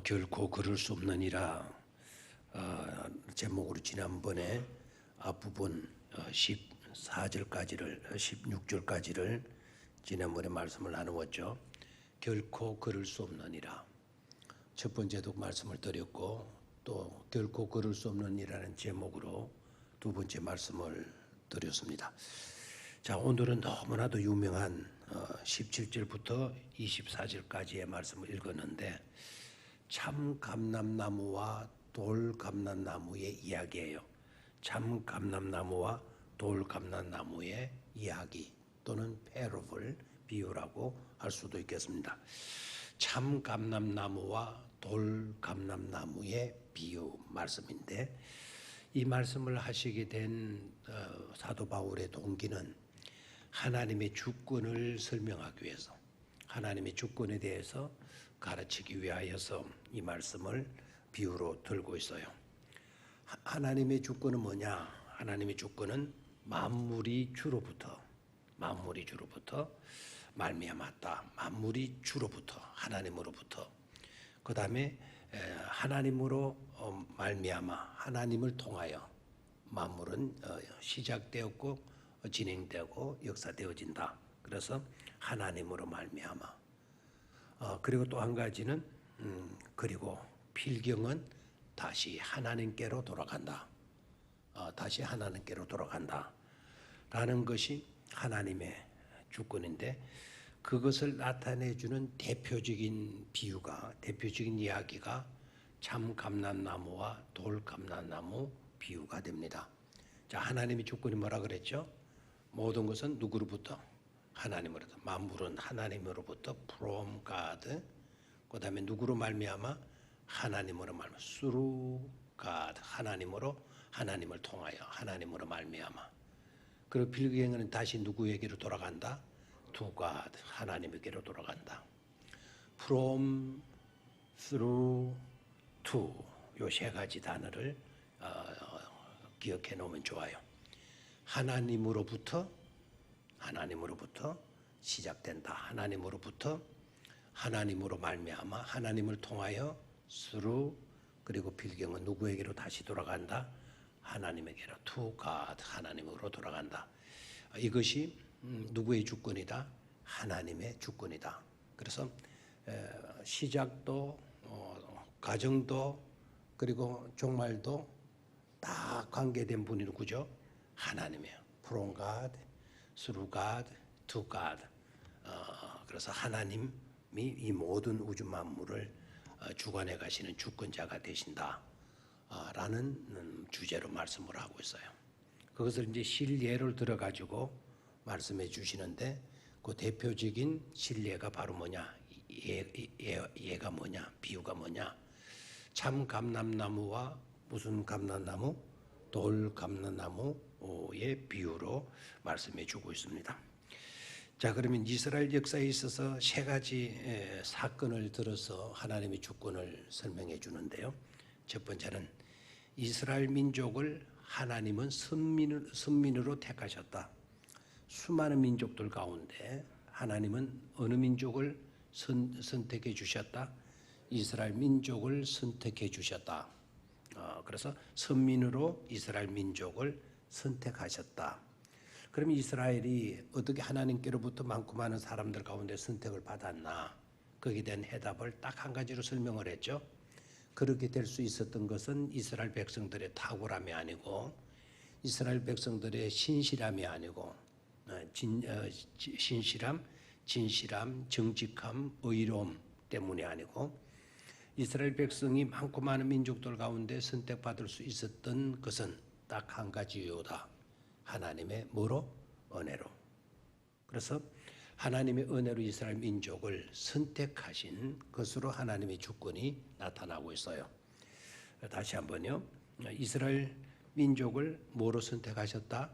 결코 그럴 수 없느니라 제목으로 지난번에 앞부분 14절까지를 16절까지를 지난번에 말씀을 나누었죠. 결코 그럴 수 없느니라. 첫 번째도 말씀을 드렸고 또 결코 그럴 수 없느니라는 제목으로 두 번째 말씀을 드렸습니다. 자, 오늘은 너무나도 유명한 17절부터 24절까지의 말씀을 읽었는데 참 감람나무와 돌 감람나무의 이야기예요. 참 감람나무와 돌 감람나무의 이야기 또는 패러블, 비유라고 할 수도 있겠습니다. 참 감람나무와 돌 감람나무의 비유 말씀인데 이 말씀을 하시게 된 사도 바울의 동기는 하나님의 주권을 설명하기 위해서, 하나님의 주권에 대해서 가르치기 위하여서 이 말씀을 비유로 들고 있어요. 하나님의 주권은 뭐냐? 하나님의 주권은 만물이 주로부터 말미암았다. 만물이 주로부터, 하나님으로부터. 그 다음에 하나님으로 말미암아, 하나님을 통하여 만물은 시작되었고 진행되고 역사되어진다. 그래서 하나님으로 말미암아. 그리고 또 한 가지는 그리고 필경은 다시 하나님께로 돌아간다. 다시 하나님께로 돌아간다. 라는 것이 하나님의 주권인데 그것을 나타내주는 대표적인 비유가, 대표적인 이야기가 참 감람나무와 돌 감람나무 비유가 됩니다. 자, 하나님의 주권이 뭐라 그랬죠? 모든 것은 누구로부터? 하나님으로부터. 만물은 하나님으로부터 from God. 그 다음에 누구로 말미암아? 하나님으로 말미암아. through God. 하나님으로, 하나님을 통하여 하나님으로 말미암아. 그리고 필경은 다시 누구에게로 돌아간다? to God. 하나님에게로 돌아간다. from, through, to. 요 세 가지 단어를 기억해 놓으면 좋아요. 하나님으로부터 시작된다. 하나님으로부터 하나님으로 말미암아 하나님을 통하여 through 그리고 필경은 누구에게로 다시 돌아간다? 하나님에게로 to God. 하나님으로 돌아간다. 이것이 누구의 주권이다? 하나님의 주권이다. 그래서 시작도 가정도 그리고 종말도 다 관계된 분이 누구죠? 하나님이에요. From God, through God, to God. 그래서 하나님이 이 모든 우주 만물을 주관해 가시는 주권자가 되신다. 라는 주제로 말씀을 하고 있어요. 그것을 이제 실예를 들어가지고 말씀해 주시는데 그 대표적인 실예가 바로 뭐냐? 예가 뭐냐? 비유가 뭐냐? 참 감람나무와 무슨 감람나무? 돌 감람나무의 비유로 말씀해 주고 있습니다. 자, 그러면 이스라엘 역사에 있어서 세 가지 사건을 들어서 하나님의 주권을 설명해 주는데요. 첫 번째는 이스라엘 민족을 하나님은 선민으로 택하셨다. 수많은 민족들 가운데 하나님은 어느 민족을 선택해 주셨다? 이스라엘 민족을 선택해 주셨다. 그래서 선민으로 이스라엘 민족을 선택하셨다. 그럼 이스라엘이 어떻게 하나님께로부터 많고 많은 사람들 가운데 선택을 받았나? 거기에 대한 해답을 딱 한 가지로 설명을 했죠. 그렇게 될 수 있었던 것은 이스라엘 백성들의 탁월함이 아니고 이스라엘 백성들의 신실함이 아니고 신실함, 진실함, 정직함, 의로움 때문이 아니고 이스라엘 백성이 많고 많은 민족들 가운데 선택받을 수 있었던 것은 딱 한 가지요다. 하나님의 뭐로? 은혜로. 그래서 하나님의 은혜로 이스라엘 민족을 선택하신 것으로 하나님의 주권이 나타나고 있어요. 다시 한번요. 이스라엘 민족을 뭐로 선택하셨다?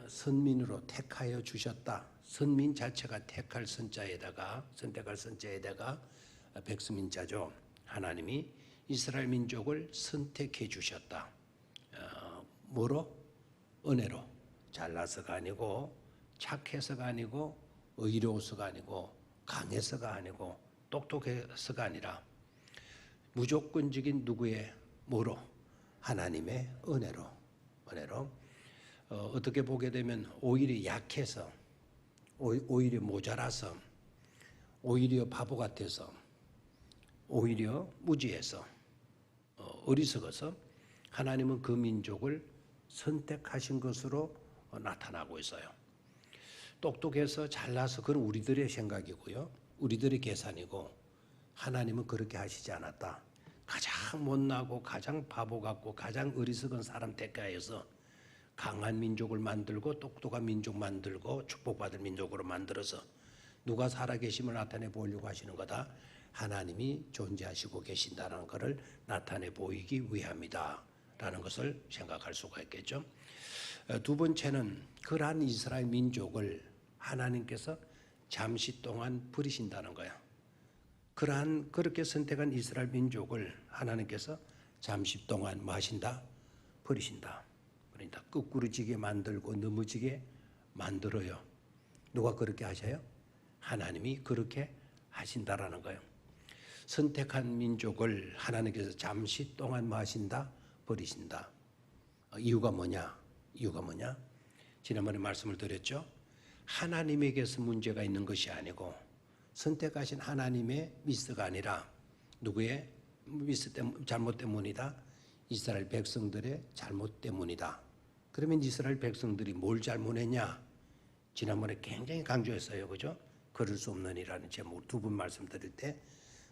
선민으로 택하여 주셨다. 선민 자체가 택할 선자에다가 선택할 선자에다가 백성민자죠. 하나님이 이스라엘 민족을 선택해 주셨다. 뭐로? 은혜로. 잘나서가 아니고 착해서가 아니고 의로워서가 아니고 강해서가 아니고 똑똑해서가 아니라 무조건적인 누구의 뭐로? 하나님의 은혜로. 어떻게 보게 되면 오히려 약해서, 오히려 모자라서, 오히려 바보 같아서, 오히려 무지해서, 어리석어서 하나님은 그 민족을 선택하신 것으로 나타나고 있어요. 똑똑해서 잘나서 그건 우리들의 생각이고요. 우리들의 계산이고, 하나님은 그렇게 하시지 않았다. 가장 못나고 가장 바보 같고 가장 어리석은 사람 택하여서 강한 민족을 만들고 똑똑한 민족 만들고 축복받을 민족으로 만들어서 누가 살아계심을 나타내 보이려고 하시는 거다. 하나님이 존재하시고 계신다는 것을 나타내 보이기 위함이다 라는 것을 생각할 수가 있겠죠. 두 번째는 그러한 이스라엘 민족을 하나님께서 잠시 동안 버리신다는 거야. 그렇게 선택한 이스라엘 민족을 하나님께서 잠시 동안 뭐 하신다? 버리신다. 그러니까 끄꾸러지게 만들고 넘어지게 만들어요. 누가 그렇게 하셔요? 하나님이 그렇게 하신다라는 거예요. 선택한 민족을 하나님께서 잠시 동안 뭐 하신다? 버리신다. 이유가 뭐냐? 지난번에 말씀을 드렸죠. 하나님에게서 문제가 있는 것이 아니고 선택하신 하나님의 미스가 아니라 누구의 잘못 때문이다? 이스라엘 백성들의 잘못 때문이다. 그러면 이스라엘 백성들이 뭘 잘못했냐? 지난번에 굉장히 강조했어요. 그죠? 그럴 수 없는 이라는 제목 두 번 말씀드릴 때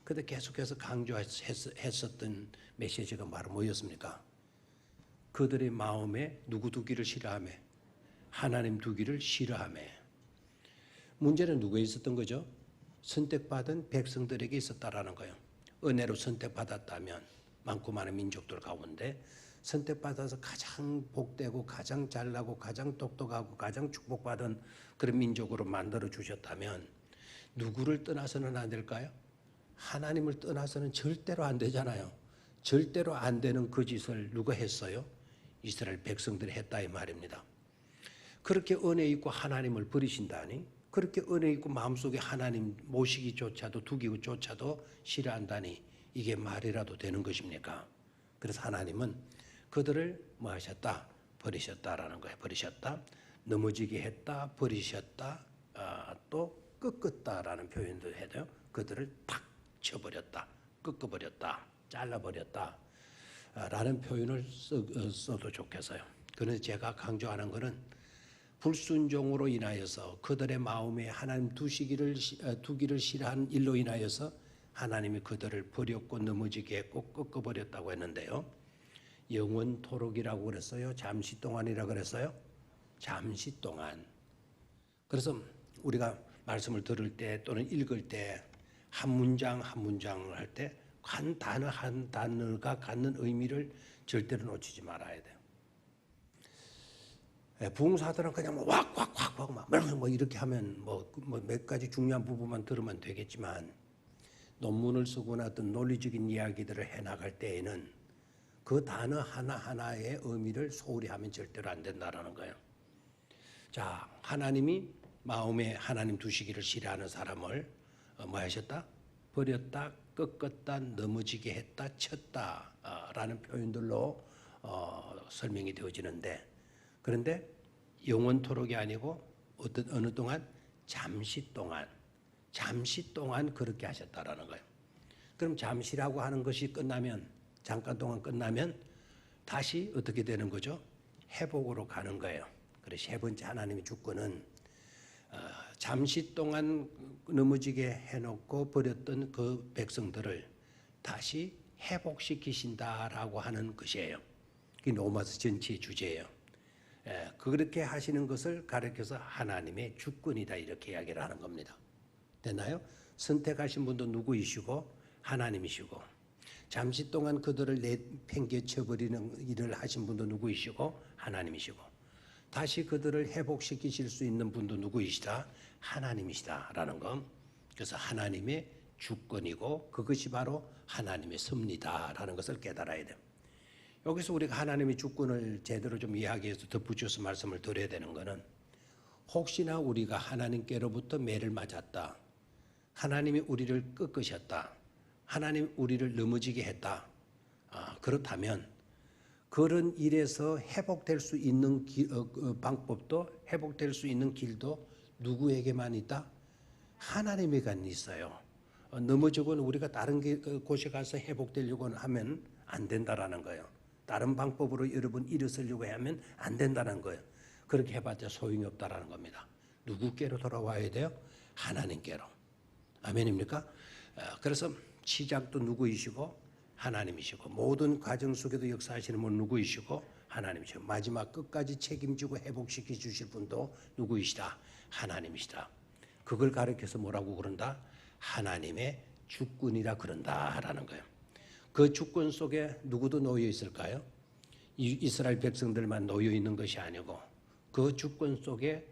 그때 계속해서 강조했었던 메시지가 바로 뭐였습니까? 그들의 마음에 누구 두기를 싫어하며 하나님 두기를 싫어하며. 문제는 누구에 있었던 거죠? 선택받은 백성들에게 있었다라는 거예요. 은혜로 선택받았다면 많고 많은 민족들 가운데 선택받아서 가장 복되고 가장 잘나고 가장 똑똑하고 가장 축복받은 그런 민족으로 만들어 주셨다면 누구를 떠나서는 안 될까요? 하나님을 떠나서는 절대로 안 되잖아요. 절대로 안 되는 그 짓을 누가 했어요? 이스라엘 백성들이 했다 이 말입니다. 그렇게 은혜 있고 하나님을 버리신다니, 그렇게 은혜 있고 마음속에 하나님 모시기조차도 두기조차도 싫어한다니 이게 말이라도 되는 것입니까? 그래서 하나님은 그들을 뭐 하셨다? 버리셨다라는 거예요. 버리셨다, 넘어지게 했다, 버리셨다, 또 꺾었다라는 표현도 해야 돼요. 그들을 탁 쳐버렸다, 꺾어버렸다, 잘라버렸다 라는 표현을 써도 좋겠어요. 그래서 제가 강조하는 것은 불순종으로 인하여서 그들의 마음에 하나님 두기를 싫어한 일로 인하여서 하나님이 그들을 버렸고 넘어지게 했고 꺾어버렸다고 했는데요. 영원토록이라고 그랬어요? 잠시 동안이라고 그랬어요? 잠시 동안. 그래서 우리가 말씀을 들을 때 또는 읽을 때 한 문장 한 문장을 할 때 한 단어 한 단어가 갖는 의미를 절대로 놓치지 말아야 돼요. 부흥사들은 그냥 뭐 왁왁왁 막 이렇게 하면 뭐 몇 가지 중요한 부분만 들으면 되겠지만 논문을 쓰거나 어떤 논리적인 이야기들을 해나갈 때에는 그 단어 하나하나의 의미를 소홀히 하면 절대로 안 된다라는 거예요. 자, 하나님이 마음에 하나님 두시기를 싫어하는 사람을 뭐 하셨다? 버렸다, 꺾었다, 넘어지게 했다, 쳤다 라는 표현들로 설명이 되어지는데, 그런데 영원토록이 아니고 어느 동안? 잠시 동안 그렇게 하셨다라는 거예요. 그럼 잠시라고 하는 것이 끝나면, 잠깐 동안 끝나면 다시 어떻게 되는 거죠? 회복으로 가는 거예요. 그래서 세 번째 하나님의 주권은 잠시 동안 넘어지게 해놓고 버렸던 그 백성들을 다시 회복시키신다라고 하는 것이에요. 그게 로마서 전체의 주제예요. 그렇게 하시는 것을 가르쳐서 하나님의 주권이다 이렇게 이야기를 하는 겁니다. 됐나요? 선택하신 분도 누구이시고 하나님이시고, 잠시 동안 그들을 내팽개쳐버리는 일을 하신 분도 누구이시고 하나님이시고, 다시 그들을 회복시키실 수 있는 분도 누구이시다? 하나님이시다라는 것. 그래서 하나님의 주권이고 그것이 바로 하나님의 섭리다라는 것을 깨달아야 돼요. 여기서 우리가 하나님의 주권을 제대로 좀 이야기해서 덧붙여서 말씀을 드려야 되는 것은, 혹시나 우리가 하나님께로부터 매를 맞았다, 하나님이 우리를 꺾으셨다, 하나님 우리를 넘어지게 했다. 그렇다면 그런 일에서 회복될 수 있는 방법도 회복될 수 있는 길도 누구에게만 있다? 하나님에게만 있어요. 넘어지고는 우리가 다른 곳에 가서 회복되려고 하면 안 된다라는 거예요. 다른 방법으로 여러분 일어서려고 하면 안 된다는 거예요. 그렇게 해봤자 소용이 없다라는 겁니다. 누구께로 돌아와야 돼요? 하나님께로. 아멘입니까? 그래서 시작도 누구이시고 하나님이시고 모든 과정 속에도 역사하시는 분 누구이시고 하나님이시고 마지막 끝까지 책임지고 회복시켜 주실 분도 누구이시다? 하나님이시다. 그걸 가르쳐서 뭐라고 그런다? 하나님의 주권이라 그런다라는 거예요. 그 주권 속에 누구도 놓여 있을까요? 이스라엘 백성들만 놓여 있는 것이 아니고 그 주권 속에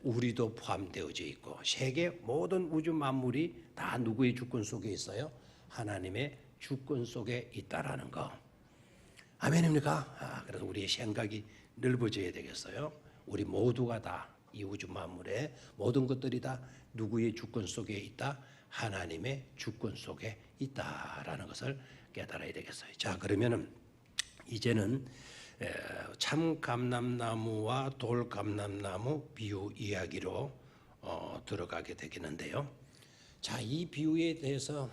우리도 포함되어져 있고 세계 모든 우주 만물이 다 누구의 주권 속에 있어요? 하나님의 주권 속에 있다라는 거. 아멘입니까? 그래서 우리의 생각이 넓어져야 되겠어요. 우리 모두가 다 이 우주 만물의 모든 것들이 다 누구의 주권 속에 있다? 하나님의 주권 속에 있다라는 것을 깨달아야 되겠어요. 자, 그러면은 이제는 참 감람나무와 돌 감람나무 비유 이야기로 들어가게 되겠는데요. 자, 이 비유에 대해서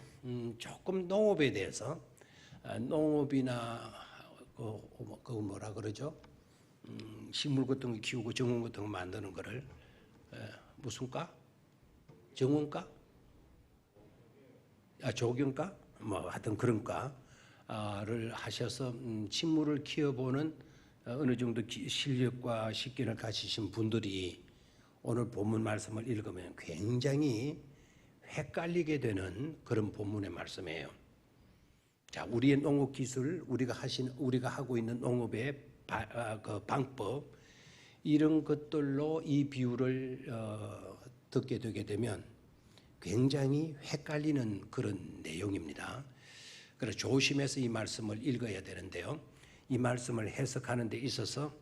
조금 농업에 대해서 농업이나 그 뭐라 그러죠? 식물 같은 거 키우고 정원 같은 거 만드는 거를 무슨 과? 정원과? 조경과? 뭐 하여튼 그런 과를 하셔서 식물을 키워보는 어느 정도 실력과 식견을 가지신 분들이 오늘 본문 말씀을 읽으면 굉장히 헷갈리게 되는 그런 본문의 말씀이에요. 자, 우리의 농업 기술, 우리가 하고 있는 농업의 그 방법 이런 것들로 이 비유를 듣게 되게 되면 굉장히 헷갈리는 그런 내용입니다. 그래서 조심해서 이 말씀을 읽어야 되는데요. 이 말씀을 해석하는 데 있어서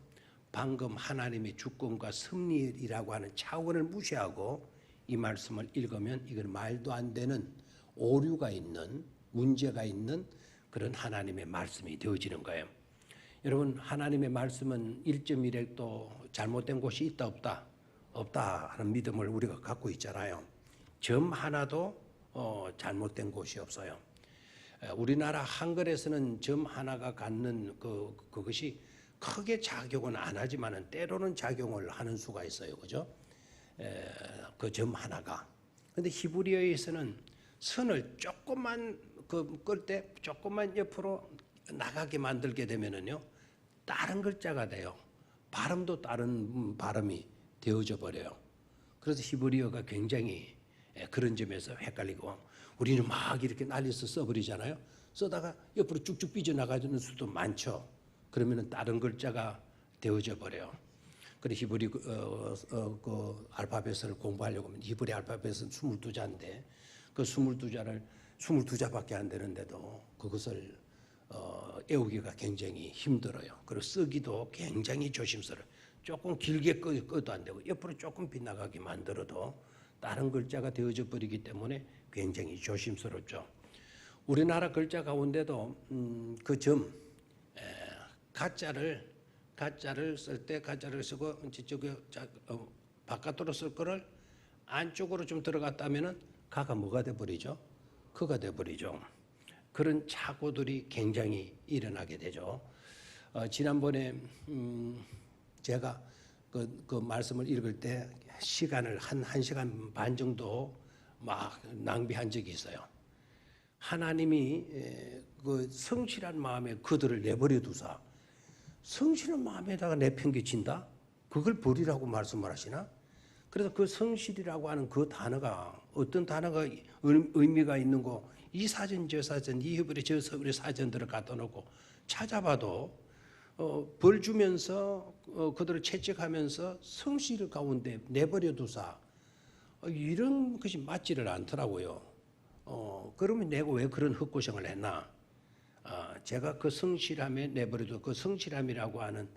방금 하나님의 주권과 섭리이라고 하는 차원을 무시하고 이 말씀을 읽으면 이건 말도 안 되는 오류가 있는 문제가 있는 그런 하나님의 말씀이 되어지는 거예요. 여러분, 하나님의 말씀은 1.1핵도 잘못된 곳이 있다 없다? 없다 하는 믿음을 우리가 갖고 있잖아요. 점 하나도 잘못된 곳이 없어요. 우리나라 한글에서는 점 하나가 갖는 그것이 크게 작용은 안 하지만은 때로는 작용을 하는 수가 있어요. 그죠? 그 점 하나가. 근데 히브리어에서는 선을 조금만 끌 때 조금만 옆으로 나가게 만들게 되면은요, 다른 글자가 돼요. 발음도 다른 발음이 되어져 버려요. 그래서 히브리어가 굉장히 그런 점에서 헷갈리고 우리는 막 이렇게 날려서 써버리잖아요. 쓰다가 옆으로 쭉쭉 삐져나가는 수도 많죠. 그러면은 다른 글자가 되어져 버려요. 그래 히브리 그 알파벳을 공부하려고 하면 히브리 알파벳은 22자인데 그 22자밖에 안 되는데도 그것을 외우기가 굉장히 힘들어요. 그리고 쓰기도 굉장히 조심스러워요. 조금 길게 꺼도 안 되고 옆으로 조금 빗나가게 만들어도 다른 글자가 되어져 버리기 때문에 굉장히 조심스럽죠. 우리나라 글자 가운데도 그 점 가짜를 쓸 때 가짜를 쓰고 바깥으로 쓸 거를 안쪽으로 좀 들어갔다면은 가가 뭐가 돼 버리죠? 그가 돼 버리죠. 그런 착오들이 굉장히 일어나게 되죠. 지난번에 제가 그 말씀을 읽을 때 시간을 한 시간 반 정도 막 낭비한 적이 있어요. 하나님이 그 성실한 마음에 그들을 내버려 두사 성실한 마음에다가 내팽개친다? 그걸 버리라고 말씀을 하시나? 그래서 그 성실이라고 하는 그 단어가 어떤 단어가 의미가 있는 거 이 사전 저 사전 이 히브리 저 사전들을 갖다 놓고 찾아봐도 벌 주면서 그들을 채찍하면서 성실 가운데 내버려 두사 이런 것이 맞지를 않더라고요. 그러면 내가 왜 그런 헛고생을 했나? 제가 그 성실함에 내버려두 그 성실함이라고 하는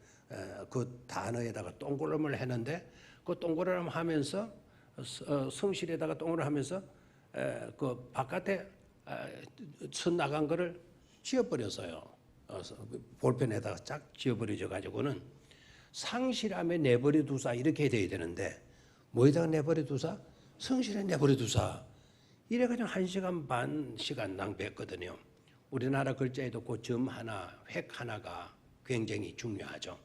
그 단어에다가 동그라미를 했는데 그 동그라미 하면서 성실에다가 동그라미 하면서 그 바깥에 선 나간 거를 지워버렸어요. 볼펜에다가 쫙 지워버려져 가지고는 상실함에 내버려 두사 이렇게 돼야 되는데 뭐에다가 내버려 두사? 성실에 내버려 두사. 이래가지고 1시간 반 시간 낭비했거든요. 우리나라 글자에도 그 점 하나, 획 하나가 굉장히 중요하죠.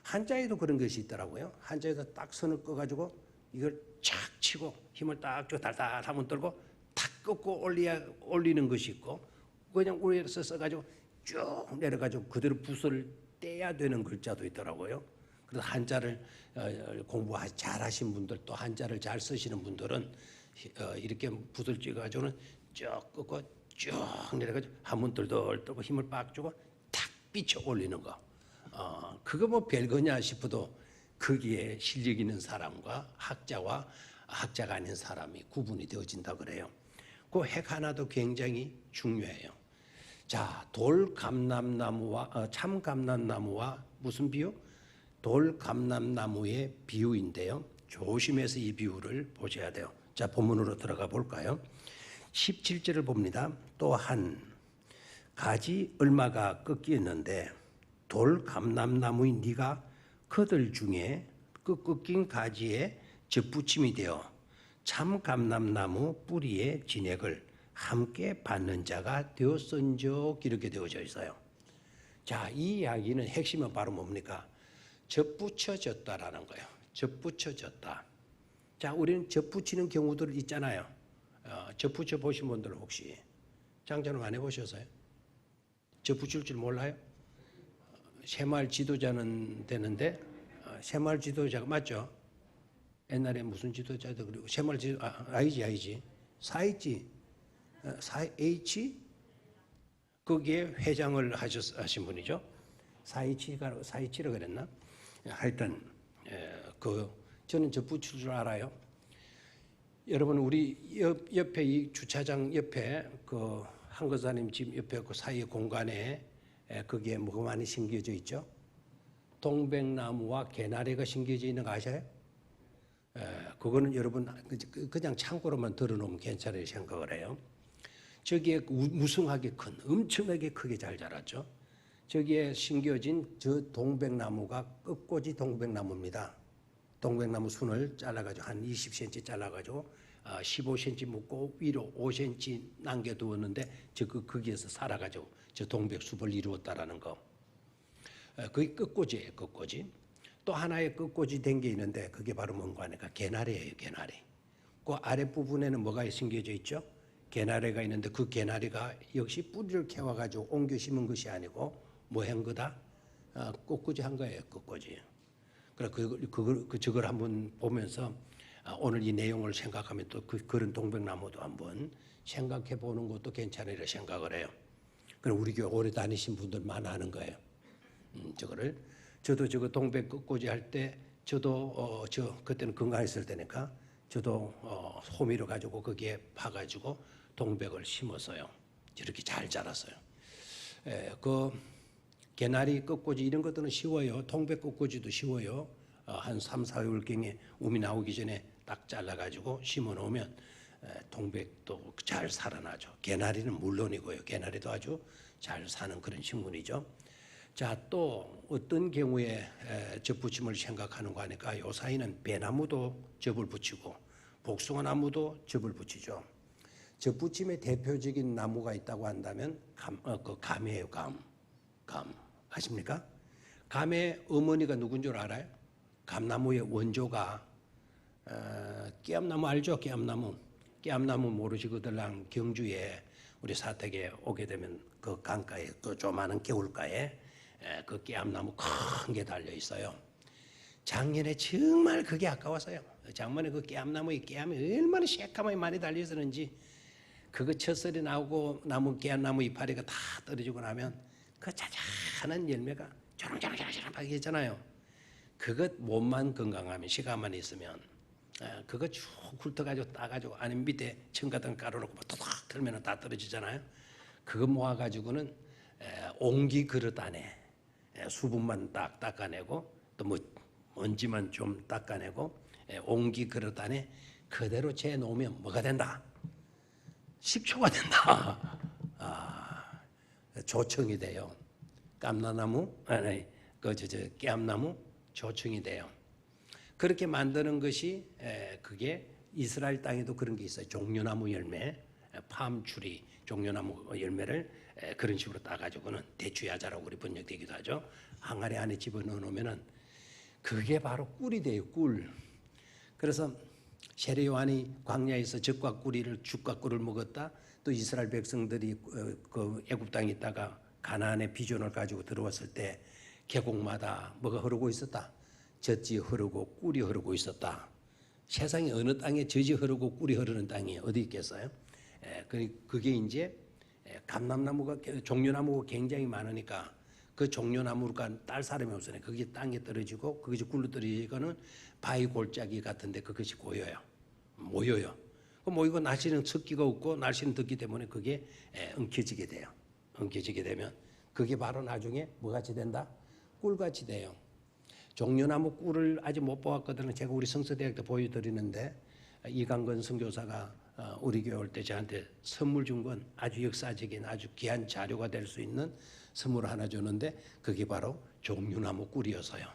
한자에도 그런 것이 있더라고요. 한자에도 딱 선을 꺼가지고 이걸 착 치고 힘을 딱 주고 달달 한번 들고 탁 꺾고 올리는 것이 있고 그냥 위에서 써가지고 쭉 내려가지고 그대로 붓을 떼야 되는 글자도 있더라고요. 그래서 한자를 공부 잘하신 분들 또 한자를 잘 쓰시는 분들은 이렇게 붓을 쥐어가지고는 쭉 꺾고 쭉 내려가지고 한번 들고 힘을 빡 주고 탁 비춰 올리는 거. 그거 뭐 별거냐 싶어도 거기에 실력 있는 사람과 학자가 아닌 사람이 구분이 되어진다 그래요. 그 핵 하나도 굉장히 중요해요. 자, 돌감람나무와 참감람나무와 무슨 비유? 돌감람나무의 비유인데요. 조심해서 이 비유를 보셔야 돼요. 자, 본문으로 들어가 볼까요? 17절을 봅니다. 또한 가지 얼마가 꺾였는데 돌감람나무의 네가 그들 중에 그 꺾인 가지에 접붙임이 되어 참감람나무 뿌리의 진액을 함께 받는 자가 되었은즉 이렇게 되어져 있어요. 자, 이 이야기는 핵심은 바로 뭡니까? 접붙여졌다라는 거예요. 접붙여졌다. 자, 우리는 접붙이는 경우들 있잖아요. 접붙여 보신 분들 혹시 장사는 안 해보셨어요? 접붙일 줄 몰라요? 새마을 지도자는 되는데 새마을 지도자가 맞죠? 옛날에 무슨 지도자도 그리고 새마을 지도 아니지 사이지 H 거기에 회장을 하신 분이죠. 사이치라 그랬나? 하여튼 저는 접붙일 줄 알아요. 여러분 우리 옆에 이 주차장 옆에 그 한거사님 집 옆에 그 사이 공간에 거기에 뭐가 많이 심겨져 있죠? 동백나무와 개나리가 심겨져 있는 거 아셔요? 그거는 여러분 그냥 창고로만 들어놓으면 괜찮을 생각을 해요. 저기에 무성하게 큰, 엄청나게 크게 잘 자랐죠. 저기에 심겨진 저 동백나무가 끝꽂이 동백나무입니다. 동백나무 순을 잘라가지고 한 20cm 잘라가지고 15cm 묶고 위로 5cm 남겨두었는데 거기에서 살아가지고 저 동백숲을 이루었다라는 거. 그게 끝꽂이에요, 끝꽂이. 또 하나의 끝꽂이 된 게 있는데 그게 바로 뭔가 하니까 개나리예요, 개나리. 그 아랫부분에는 뭐가 심겨져 있죠? 개나리가 있는데 그 개나리가 역시 뿌리를 캐와가지고 옮겨 심은 것이 아니고 뭐 한 거다? 끝꽂이 한 거예요, 끝꽂이. 그래 저걸 한번 보면서 오늘 이 내용을 생각하면 또 그런 동백나무도 한번 생각해 보는 것도 괜찮으리라 생각을 해요. 그럼 우리 교회 오래 다니신 분들만 아는 거예요. 저도 저거 동백 끝꽂이 할 때 저도 그때는 건강했을 때니까 저도 호미를 가지고 거기에 파가지고 동백을 심었어요. 저렇게 잘 자랐어요. 그 개나리 끝꽂이 이런 것들은 쉬워요. 동백 끝꽂이도 쉬워요. 한 3, 4월경에 um이 나오기 전에 딱 잘라가지고 심어놓으면 동백도 잘 살아나죠. 개나리는 물론이고요. 개나리도 아주 잘 사는 그런 식물이죠. 자, 또 어떤 경우에 접붙임을 생각하는가 하니까 요 사이는 배나무도 접을 붙이고 복숭아나무도 접을 붙이죠. 접붙임의 대표적인 나무가 있다고 한다면 감이에요. 감 아십니까? 감의 어머니가 누군 줄 알아요? 감나무의 원조가 깨암나무 알죠? 깨암나무 모르시거들랑 경주에 우리 사택에 오게 되면 그 강가에 그 조그마한 개울가에 그 깨암나무 큰 게 달려 있어요. 작년에 정말 그게 아까웠어요. 작년에 그 깨암나무에 깨암이 얼마나 새까맣게 많이 달려 있었는지 그거 첫설이 나오고 남은 깨암나무 이파리가 다 떨어지고 나면 그 자잘한 열매가 조롱조롱조롱하게 있잖아요. 그것 몸만 건강하면 시간만 있으면 그거 쭉 훑어가지고 따가지고 아니 밑에 청 같은 거 깔아놓고 토닥 틀면 다 떨어지잖아요. 그거 모아가지고는 옹기 그릇 안에 수분만 딱 닦아내고 또 뭐 먼지만 좀 닦아내고 옹기 그릇 안에 그대로 재놓으면 뭐가 된다? 식초가 된다. 아, 조청이 돼요. 감나나무, 깨암나무 조청이 돼요. 그렇게 만드는 것이 그게 이스라엘 땅에도 그런 게 있어요. 종려나무 열매, 팜추리 종려나무 열매를 그런 식으로 따가지고는 대추야자라고 우리 번역되기도 하죠. 항아리 안에 집어넣어 놓으면은 그게 바로 꿀이 돼요. 꿀. 그래서 세례 요한이 광야에서 젖과 꿀이를 죽과 꿀을 먹었다. 또 이스라엘 백성들이 그 애굽 땅에 있다가 가나안의 비전을 가지고 들어왔을 때 계곡마다 뭐가 흐르고 있었다. 젖이 흐르고 꿀이 흐르고 있었다. 세상에 어느 땅에 젖이 흐르고 꿀이 흐르는 땅이 어디 있겠어요? 그게 이제 감람나무가 종려나무가 굉장히 많으니까 그 종려나무가 딸 사람이 없으니까 그게 땅에 떨어지고 그것이 굴러 떨어지고는 바위 골짜기 같은데 그것이 고여요. 모여요. 그 모이고 날씨는 습기가 없고 날씨는 덥기 때문에 그게 엉켜지게 돼요. 엉켜지게 되면 그게 바로 나중에 뭐같이 된다? 꿀같이 돼요. 종려나무 꿀을 아직 못 보았거든요. 제가 우리 성서대학 때 보여드리는데 이강건 선교사가 우리 교회 올 때 저한테 선물 준 건 아주 역사적인 아주 귀한 자료가 될 수 있는 선물을 하나 줬는데 그게 바로 종려나무 꿀이어서요.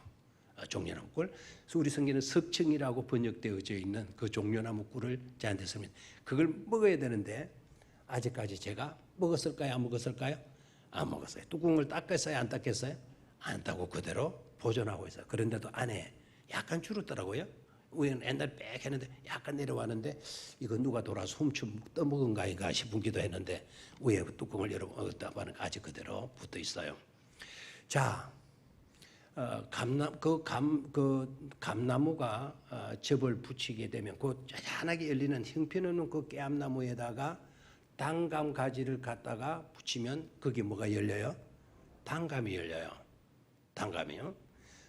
종려나무 꿀. 그래서 우리 성경에는 석청이라고 번역되어져 있는 그 종려나무 꿀을 저한테 씁니다. 그걸 먹어야 되는데 아직까지 제가 먹었을까요? 안 먹었을까요? 안 먹었어요. 뚜껑을 닦았어요? 안 닦았어요? 안 닦고 그대로 보존하고 있어요. 그런데도 안에 약간 줄었더라고요. 우리는 옛날에 빽 했는데 약간 내려왔는데 이거 누가 돌아서 훔쳐 떠먹은가 인가 싶기도 했는데 위에 뚜껑을 열어봤다 보니까 아직 그대로 붙어 있어요. 자, 감나무가 접을 붙이게 되면 그 짜잔하게 열리는 형편없는 그 깨암나무에다가 단감 가지를 갖다가 붙이면 그게 뭐가 열려요? 단감이 열려요. 단감이요.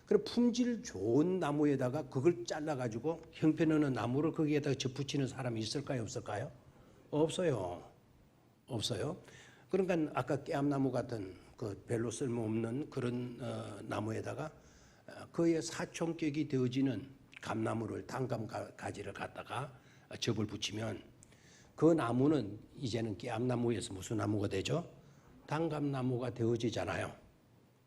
그리고 품질 좋은 나무에다가 그걸 잘라가지고 형편없는 나무를 거기에다가 접붙이는 사람이 있을까요? 없을까요? 없어요. 없어요. 그러니까 아까 깨암나무 같은 그 별로 쓸모없는 그런 나무에다가 그의 사촌격이 되어지는 감나무를 단감 가지를 갖다가 접을 붙이면 그 나무는 이제는 깨암나무에서 무슨 나무가 되죠? 단감나무가 되어지잖아요.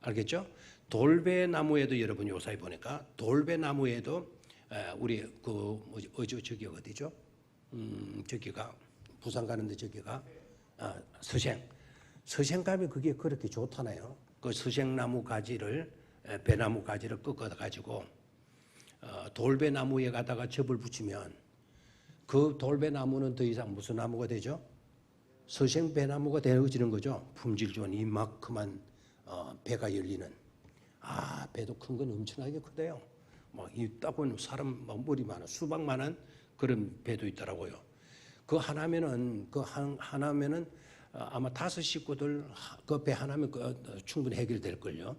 알겠죠? 돌배나무에도 여러분 요사이 보니까 돌배나무에도 우리 그 뭐지 저기 어디죠? 저기가 부산 가는데 저기가 서생감이 그게 그렇게 좋다나요? 그 서생나무 가지를 배나무 가지를 꺾어 가지고 돌배나무에 가다가 접을 붙이면 그 돌배나무는 더 이상 무슨 나무가 되죠? 서생배나무가 되어지는 거죠. 품질 좋은 이만큼한 배가 열리는. 배도 큰 건 엄청나게 크대요. 딱 보면 사람 머리만한 수박만한 그런 배도 있더라고요. 그 하나면은 아마 5 식구들 그 배 하나면 충분히 해결될 걸요.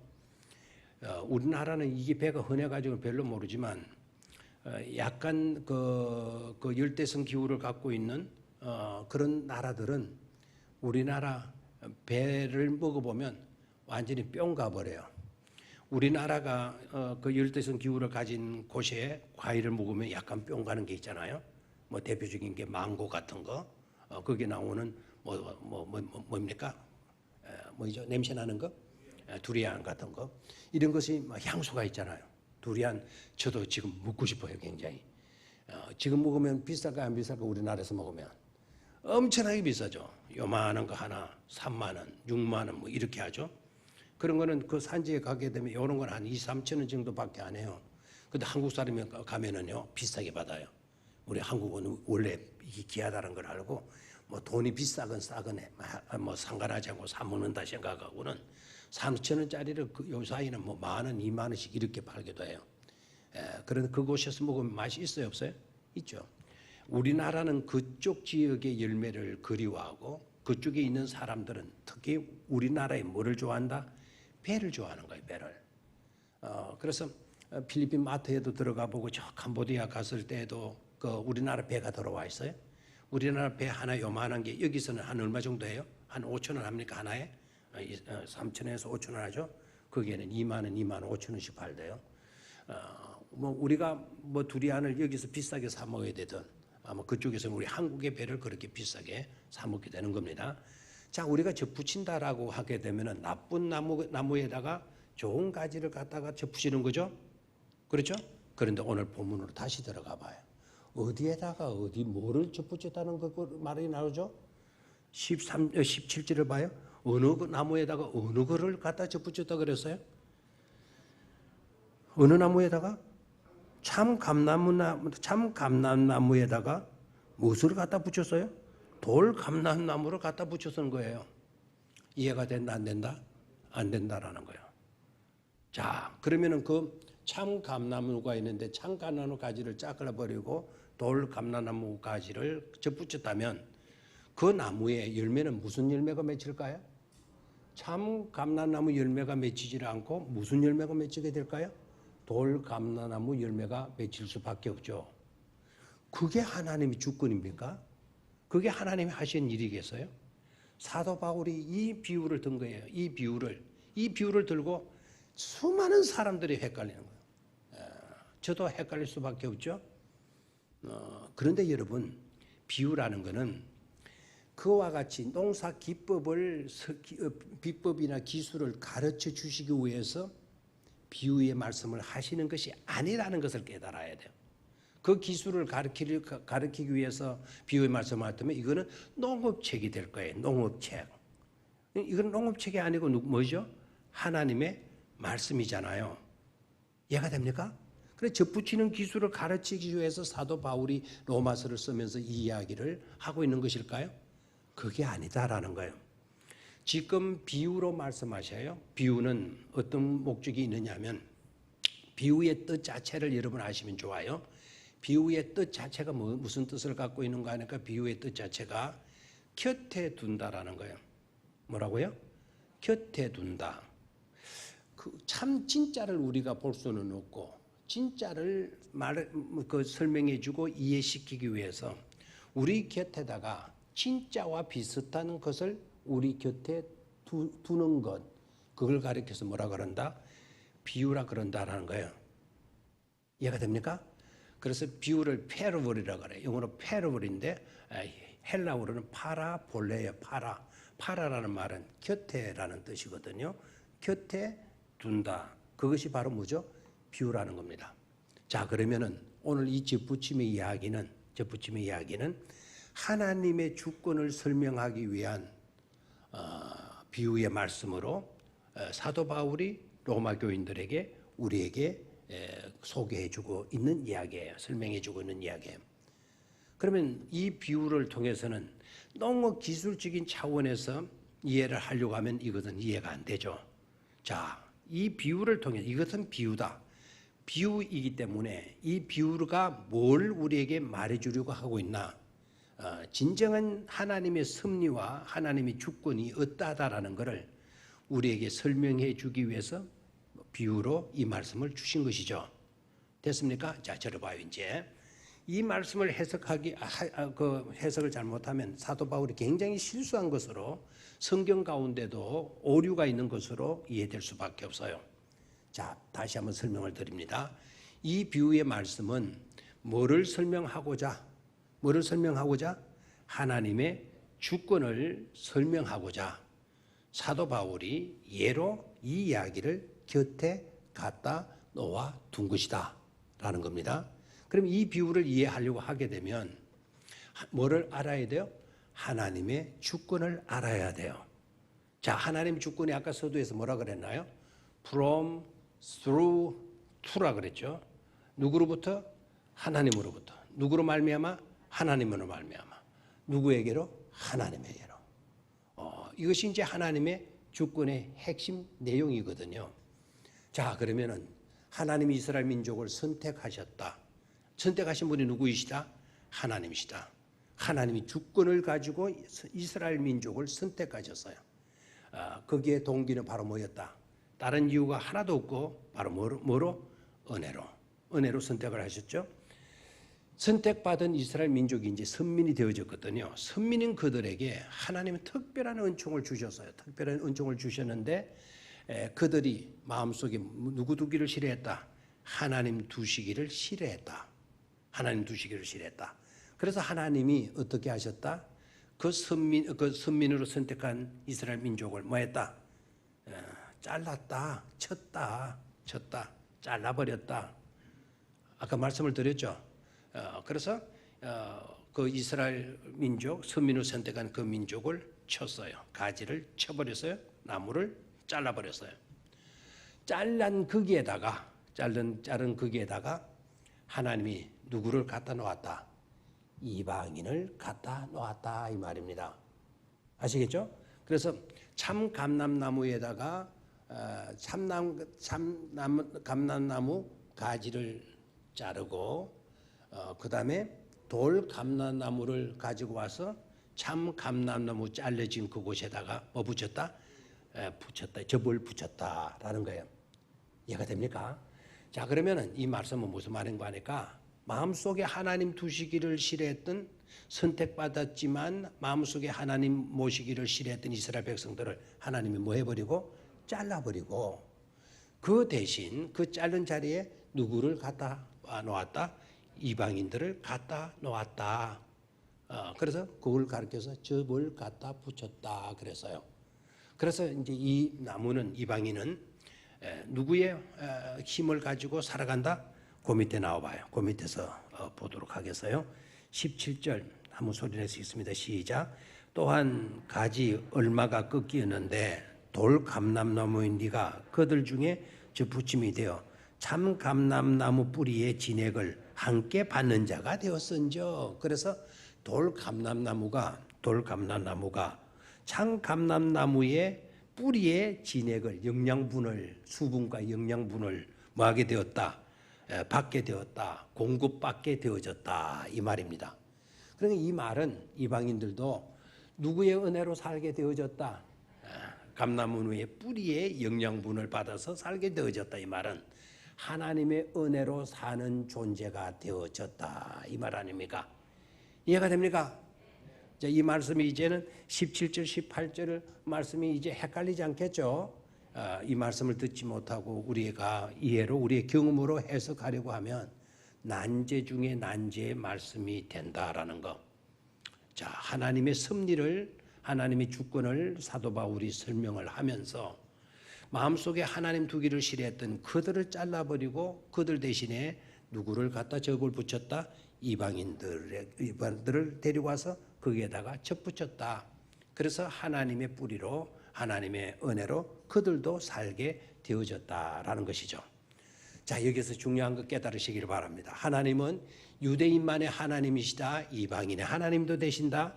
우리나라는 이게 배가 흔해가지고 별로 모르지만 약간 그 열대성 기후를 갖고 있는 그런 나라들은 우리나라 배를 먹어보면 완전히 뿅 가버려요. 우리나라가 그 열대성 기후를 가진 곳에 과일을 먹으면 약간 뿅 가는 게 있잖아요. 뭐 대표적인 게 망고 같은 거, 거기에 나오는 뭡니까? 뭐죠? 냄새 나는 거? 두리안 같은 거. 이런 것이 향수가 있잖아요. 두리안 저도 지금 먹고 싶어요, 굉장히. 지금 먹으면 비쌀까 안 비쌀까 우리나라에서 먹으면 엄청나게 비싸죠. 요만한 거 하나 3만 원, 6만 원 뭐 이렇게 하죠. 그런 거는 그 산지에 가게 되면 이런 건 한 2, 3천 원 정도밖에 안 해요. 근데 한국 사람이 가면은요 비싸게 받아요. 우리 한국은 원래 이게 귀하다는 걸 알고 뭐 돈이 비싸건 싸건 뭐 상관하지 않고 사 먹는다 생각하고는 3천 원짜리를 요 사이는 뭐 10,000원, 20,000원씩 이렇게 팔기도 해요. 그런데 그곳에서 먹으면 맛이 있어요, 없어요? 있죠. 우리나라는 그쪽 지역의 열매를 그리워하고 그쪽에 있는 사람들은 특히 우리나라에 뭐를 좋아한다? 배를 좋아하는 거예요, 배를. 그래서 필리핀 마트에도 들어가 보고 저 캄보디아 갔을 때에도 그 우리나라 배가 들어와 있어요. 우리나라 배 하나 요만한 게 여기서는 한 얼마 정도 해요? 한 5천 원 합니까 하나에? 3,000원에서 5,000원 하죠. 거기에는 2만 원, 2만 5천 원씩 팔대요. 뭐 우리가 뭐 두리안을 여기서 비싸게 사 먹어야 되든 아마 그쪽에서는 우리 한국의 배를 그렇게 비싸게 사 먹게 되는 겁니다. 자, 우리가 접붙인다라고 하게 되면은 나쁜 나무에다가 좋은 가지를 갖다가 접붙이는 거죠. 그렇죠? 그런데 오늘 본문으로 다시 들어가 봐요. 어디에다가 뭐를 접붙였다는 그 말이 나오죠? 17절을 봐요. 어느 나무에다가 어느 거를 갖다 접붙였다 그랬어요? 어느 나무에다가? 참 감람나무에다가 무엇을 갖다 붙였어요? 돌 감람나무를 갖다 붙였는 거예요. 이해가 된다 안 된다? 안 된다라는 거예요. 자, 그러면은 그 참 감나무가 있는데 참 감나무 가지를 잘라버리고 돌 감나무 가지를 접붙였다면 그 나무의 열매는 무슨 열매가 맺힐까요? 참 감나무 열매가 맺히지 않고 무슨 열매가 맺히게 될까요? 돌 감나무 열매가 맺힐 수밖에 없죠. 그게 하나님의 주권입니까? 그게 하나님이 하신 일이겠어요? 사도 바울이 이 비유를 든 거예요. 이 비유를 들고 수많은 사람들이 헷갈리는 거예요. 저도 헷갈릴 수밖에 없죠. 그런데 여러분, 비유라는 것은 그와 같이 농사 비법이나 기술을 가르쳐 주시기 위해서 비유의 말씀을 하시는 것이 아니라는 것을 깨달아야 돼요. 그 기술을 가르치기 위해서 비유의 말씀을 하면 이거는 농업책이 될 거예요. 농업책. 이건 농업책이 아니고 뭐죠? 하나님의 말씀이잖아요. 이해가 됩니까? 그래서 접붙이는 기술을 가르치기 위해서 사도 바울이 로마서를 쓰면서 이 이야기를 하고 있는 것일까요? 그게 아니다라는 거예요. 지금 비유로 말씀하셔요. 비유는 어떤 목적이 있느냐면 비유의 뜻 자체를 여러분 아시면 좋아요. 비유의 뜻 자체가 무슨 뜻을 갖고 있는가 하니까 비유의 뜻 자체가 곁에 둔다라는 거예요. 뭐라고요? 곁에 둔다. 참 진짜를 우리가 볼 수는 없고 진짜를 설명해주고 이해시키기 위해서 우리 곁에다가 진짜와 비슷한 것을 우리 곁에 두는 것, 그걸 가리켜서 뭐라 그런다? 비유라 그런다라는 거예요. 이해가 됩니까? 그래서 비유를 패러블이라고 그래요. 영어로 패러블인데 헬라어로는 파라볼레예요. 파라라는 말은 곁에라는 뜻이거든요. 곁에 둔다. 그것이 바로 뭐죠? 비유라는 겁니다. 자, 그러면은 오늘 이 접붙임의 이야기는 하나님의 주권을 설명하기 위한 비유의 말씀으로 사도 바울이 로마 교인들에게 우리에게 소개해주고 있는 이야기예요. 설명해주고 있는 이야기예요. 그러면 이 비유를 통해서는 농업 기술적인 차원에서 이해를 하려고 하면 이것은 이해가 안 되죠. 자, 이 비유를 통해 이것은 비유다. 비유이기 때문에 이 비유가 뭘 우리에게 말해주려고 하고 있나? 진정한 하나님의 섭리와 하나님의 주권이 어떠하다라는 것을 우리에게 설명해 주기 위해서 비유로 이 말씀을 주신 것이죠. 됐습니까? 자, 들어봐요. 이제 이 말씀을 해석을 잘못하면 사도 바울이 굉장히 실수한 것으로 성경 가운데도 오류가 있는 것으로 이해될 수밖에 없어요. 자, 다시 한번 설명을 드립니다. 이 비유의 말씀은 뭐를 설명하고자 하나님의 주권을 설명하고자 사도 바울이 예로 이 이야기를 곁에 갖다 놓아 둔 것이다 라는 겁니다. 그럼 이 비유를 이해하려고 하게 되면 뭐를 알아야 돼요? 하나님의 주권을 알아야 돼요. 자, 하나님 주권이 아까 서두에서 뭐라 그랬나요? From, through, to라 그랬죠. 누구로부터? 하나님으로부터. 누구로 말미암아? 하나님으로 말미암아. 누구에게로? 하나님에게로. 이것이 이제 하나님의 주권의 핵심 내용이거든요. 자, 그러면은 하나님이 이스라엘 민족을 선택하셨다. 선택하신 분이 누구이시다? 하나님이시다. 하나님이 주권을 가지고 이스라엘 민족을 선택하셨어요. 거기에 동기는 바로 뭐였다? 다른 이유가 하나도 없고 바로 뭐로? 은혜로 선택을 하셨죠. 선택받은 이스라엘 민족이 이제 선민이 되어졌거든요. 선민인 그들에게 하나님은 특별한 은총을 주셨어요. 특별한 은총을 주셨는데 그들이 마음속에 누구 두기를 싫어했다? 하나님 두시기를 싫어했다. 하나님 두시기를 싫어했다. 그래서 하나님이 어떻게 하셨다? 그 선민으로 선택한 이스라엘 민족을 뭐 했다? 잘랐다, 쳤다, 잘라버렸다. 아까 말씀을 드렸죠. 그래서 그 이스라엘 민족, 선민으로 선택한 그 민족을 쳤어요. 가지를 쳐버렸어요. 나무를 잘라버렸어요. 자른 거기에다가 하나님이 누구를 갖다 놓았다? 이방인을 갖다 놓았다 이 말입니다. 아시겠죠? 그래서 참 감람나무에다가 감람나무 가지를 자르고 그 다음에 돌 감람나무를 가지고 와서 참 감람나무 잘려진 그곳에다가 뭐 붙였다? 접을 붙였다라는 거예요. 이해가 됩니까? 자, 그러면은 이 말씀은 무슨 말인가 하니까 마음속에 하나님 두시기를 싫어했던, 선택받았지만 마음속에 하나님 모시기를 싫어했던 이스라엘 백성들을 하나님이 뭐 해버리고 잘라버리고, 그 대신 그 자른 자리에 누구를 갖다 놓았다? 이방인들을 갖다 놓았다. 그래서 그걸 가르쳐서 접을 갖다 붙였다 그랬어요. 그래서 이제 이 나무는, 이방인은 누구의 힘을 가지고 살아간다? 그 밑에 나와봐요. 그 밑에서 보도록 하겠어요. 17절 한번 소리내서 읽습니다. 시작. 또한 가지 얼마가 꺾이었는데 돌 감람나무인 네가 그들 중에 저 붙임이 되어 참 감람나무 뿌리의 진액을 함께 받는 자가 되었은저. 그래서 돌 감람나무가 참 감람나무의 뿌리의 진액을, 영양분을, 수분과 영양분을 뭐하게 되었다? 받게 되었다. 공급받게 되어졌다 이 말입니다. 그러니까 이 말은 이방인들도 누구의 은혜로 살게 되어졌다? 감람나무의 뿌리의 영양분을 받아서 살게 되어졌다. 이 말은 하나님의 은혜로 사는 존재가 되어졌다 이 말 아닙니까? 이해가 됩니까? 자, 이 말씀이 이제는 17절 18절 말씀이 이제 헷갈리지 않겠죠? 이 말씀을 듣지 못하고 우리가 이해로, 우리의 경험으로 해석하려고 하면 난제 중에 난제의 말씀이 된다라는 거. 자, 하나님의 섭리를, 하나님의 주권을 사도 바울이 설명을 하면서 마음속에 하나님 두기를 싫어했던 그들을 잘라버리고 그들 대신에 누구를 갖다 접을 붙였다? 이방인들을 데리고 와서 거기에다가 접붙였다. 그래서 하나님의 뿌리로, 하나님의 은혜로 그들도 살게 되어졌다라는 것이죠. 자, 여기서 중요한 거 깨달으시기를 바랍니다. 하나님은 유대인만의 하나님이시다. 이방인의 하나님도 되신다.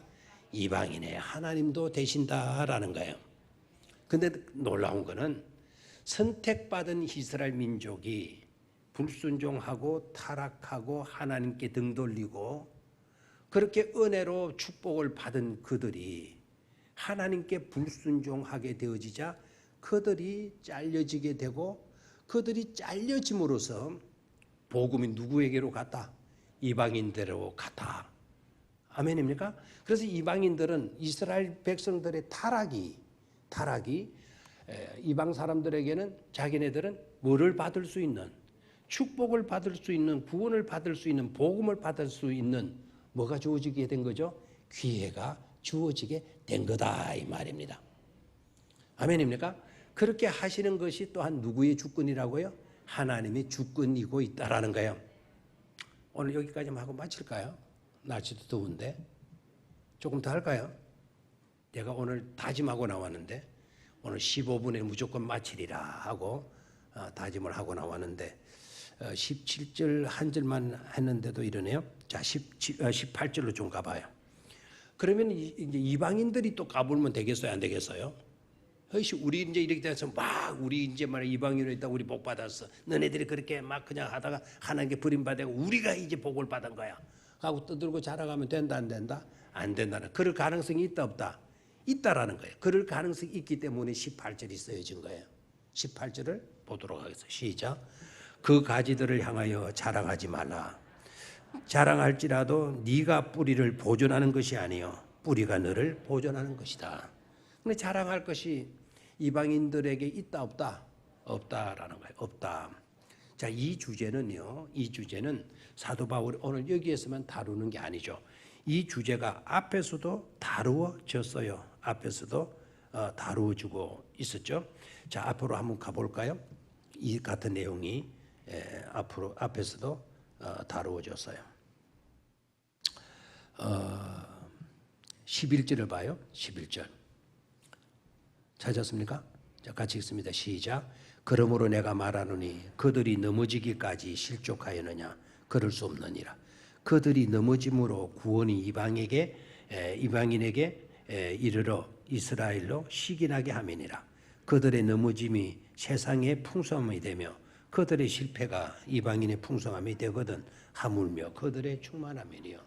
이방인의 하나님도 되신다라는 거예요. 근데 놀라운 거는 선택받은 이스라엘 민족이 불순종하고 타락하고 하나님께 등 돌리고 그렇게 은혜로 축복을 받은 그들이 하나님께 불순종하게 되어지자 그들이 잘려지게 되고, 그들이 잘려짐으로써 복음이 누구에게로 갔다? 이방인들로 갔다. 아멘입니까? 그래서 이방인들은 이스라엘 백성들의 타락이 이방 사람들에게는 자기네들은 뭐를 받을 수 있는, 축복을 받을 수 있는, 구원을 받을 수 있는, 복음을 받을 수 있는 뭐가 주어지게 된 거죠? 기회가 주어지게 된 거다 이 말입니다. 아멘입니까? 그렇게 하시는 것이 또한 누구의 주권이라고요? 하나님의 주권이고 있다라는 거예요. 오늘 여기까지만 하고 마칠까요? 날씨도 더운데 조금 더 할까요? 내가 오늘 다짐하고 나왔는데 오늘 15분에 무조건 마치리라 하고 다짐을 하고 나왔는데 17절 한 절만 했는데도 이러네요. 자, 18절로 좀 가봐요. 그러면 이제 이방인들이 또 까불면 되겠어요, 안 되겠어요? 우리 이제 이렇게 돼서 막 우리 이제 말 이방인으로 있다, 우리 복 받았어. 너네들이 그렇게 막 그냥 하다가 하나님께 버림받고 우리가 이제 복을 받은 거야 하고 떠들고 자라가면 된다, 안 된다? 안 된다는, 그럴 가능성이 있다, 없다? 있다라는 거예요. 그럴 가능성이 있기 때문에 18절이 쓰여진 거예요. 18절을 보도록 하겠습니다. 시작. 그 가지들을 향하여 자랑하지 말라. 자랑할지라도 네가 뿌리를 보존하는 것이 아니요 뿌리가 너를 보존하는 것이다. 근데 자랑할 것이 이방인들에게 있다, 없다? 없다라는 거예요. 없다. 자, 이 주제는 사도 바울이 오늘 여기에서만 다루는 게 아니죠. 이 주제가 앞에서도 다루어졌어요. 앞에서도 다루어지고 있었죠. 자, 앞으로 한번 가볼까요? 이 같은 내용이 앞에서도 다루어졌어요. 11절을 봐요. 11절 찾았습니까? 자, 같이 읽습니다. 시작. 그러므로 내가 말하노니 그들이 넘어지기까지 실족하였느냐? 그럴 수 없느니라. 그들이 넘어짐으로 구원이 이방인에게 이르러 이스라엘로 시기나게 함이니라. 그들의 넘어짐이 세상의 풍성함이 되며 그들의 실패가 이방인의 풍성함이 되거든 하물며 그들의 충만함이니요.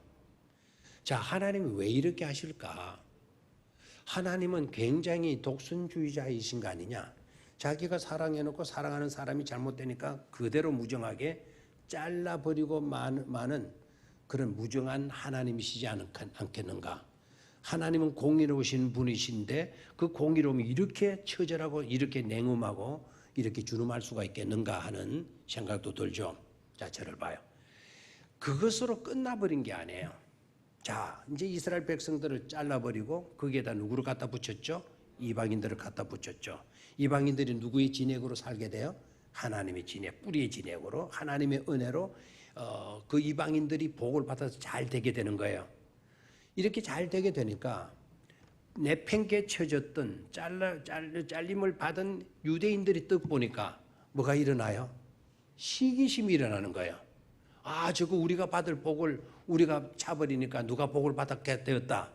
자, 하나님이 왜 이렇게 하실까? 하나님은 굉장히 독선주의자이신 거 아니냐? 자기가 사랑해놓고 사랑하는 사람이 잘못되니까 그대로 무정하게 잘라버리고 마는 그런 무정한 하나님이시지 않겠는가? 하나님은 공의로우신 분이신데 그 공의로움이 이렇게 처절하고 이렇게 냉엄하고 이렇게 준엄할 수가 있겠는가 하는 생각도 들죠. 자, 저를 봐요. 그것으로 끝나버린 게 아니에요. 자, 이제 이스라엘 백성들을 잘라버리고 거기에다 누구를 갖다 붙였죠? 이방인들을 갖다 붙였죠. 이방인들이 누구의 진액으로 살게 돼요? 하나님의 진액, 뿌리의 진액으로 하나님의 은혜로 그 이방인들이 복을 받아서 잘 되게 되는 거예요. 이렇게 잘 되게 되니까 내팽개 쳐졌던 잘림을 받은 유대인들이 떡 보니까 뭐가 일어나요? 시기심이 일어나는 거예요. 아, 저거 우리가 받을 복을 우리가 차버리니까 누가 복을 받게 되었다.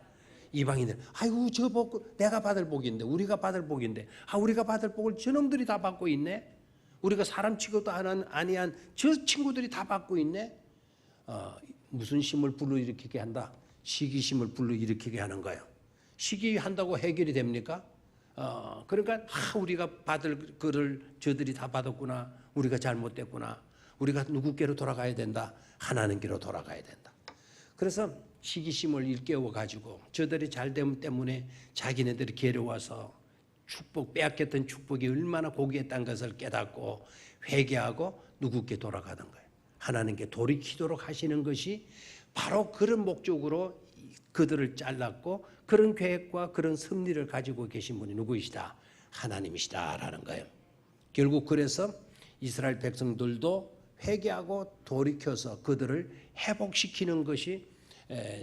이방인들, 아이고 저 복 내가 받을 복인데, 우리가 받을 복인데, 우리가 받을 복을 저놈들이 다 받고 있네. 우리가 사람 취급도 아니한 저 친구들이 다 받고 있네. 무슨 심을 불러일으키게 한다? 시기심을 불러일으키게 하는 거예요. 시기한다고 해결이 됩니까? 그러니까 우리가 받을 거를 저들이 다 받았구나. 우리가 잘못됐구나. 우리가 누구께로 돌아가야 된다? 하나님께로 돌아가야 된다. 그래서 시기심을 일깨워 가지고 저들이 잘됨 때문에 자기네들이 괴로워서 빼앗겼던 축복이 얼마나 고귀했다는 것을 깨닫고 회개하고 누구께 돌아가는 거예요. 하나님께 돌이키도록 하시는 것이 바로 그런 목적으로 그들을 잘랐고 그런 계획과 그런 섭리를 가지고 계신 분이 누구이시다? 하나님이시다라는 거예요. 결국 그래서 이스라엘 백성들도 회개하고 돌이켜서 그들을 회복시키는 것이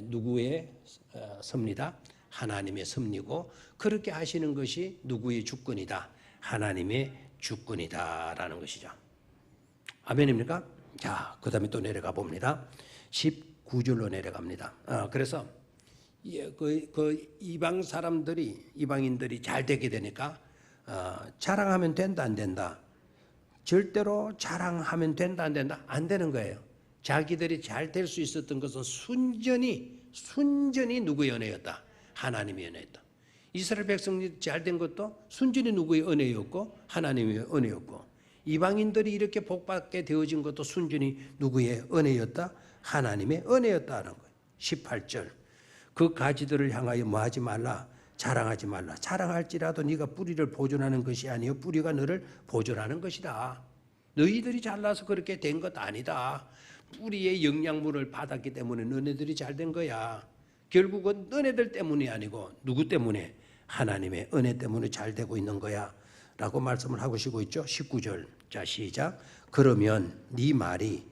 누구의 섭리다? 하나님의 섭리고 그렇게 하시는 것이 누구의 주권이다? 하나님의 주권이다라는 것이죠. 아멘입니까? 자, 그 다음에 또 내려가 봅니다. 19절로 내려갑니다. 그래서 그 이방 사람들이 이방인들이 잘 되게 되니까 자랑하면 된다 안 된다? 절대로 자랑하면 된다 안 된다? 안 되는 거예요. 자기들이 잘 될 수 있었던 것은 순전히 누구의 은혜였다? 하나님의 은혜였다. 이스라엘 백성이 잘 된 것도 순전히 누구의 은혜였고 하나님의 은혜였고, 이방인들이 이렇게 복받게 되어진 것도 순전히 누구의 은혜였다? 하나님의 은혜였다는 거예요. 18절. 그 가지들을 향하여 뭐하지 말라? 자랑하지 말라. 자랑할지라도 네가 뿌리를 보존하는 것이 아니요 뿌리가 너를 보존하는 것이다. 너희들이 잘나서 그렇게 된 것 아니다. 뿌리의 영양분을 받았기 때문에 너네들이 잘 된 거야. 결국은 너네들 때문이 아니고 누구 때문에? 하나님의 은혜 때문에 잘 되고 있는 거야 라고 말씀을 하고 시고 있죠. 19절. 자, 시작. 그러면 네 말이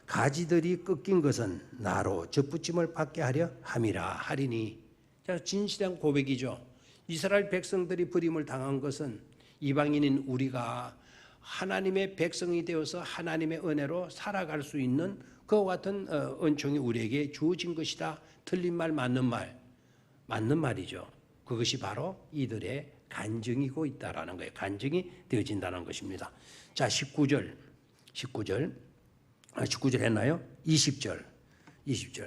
가지들이 꺾인 것은 나로 접붙임을 받게 하려 함이라 하리니. 자, 진실한 고백이죠. 이스라엘 백성들이 버림을 당한 것은 이방인인 우리가 하나님의 백성이 되어서 하나님의 은혜로 살아갈 수 있는 그와 같은 은총이 우리에게 주어진 것이다. 틀린 말 맞는 말이죠. 그것이 바로 이들의 간증이고 있다라는 거예요. 간증이 되어진다는 것입니다. 자, 19절 했나요? 20절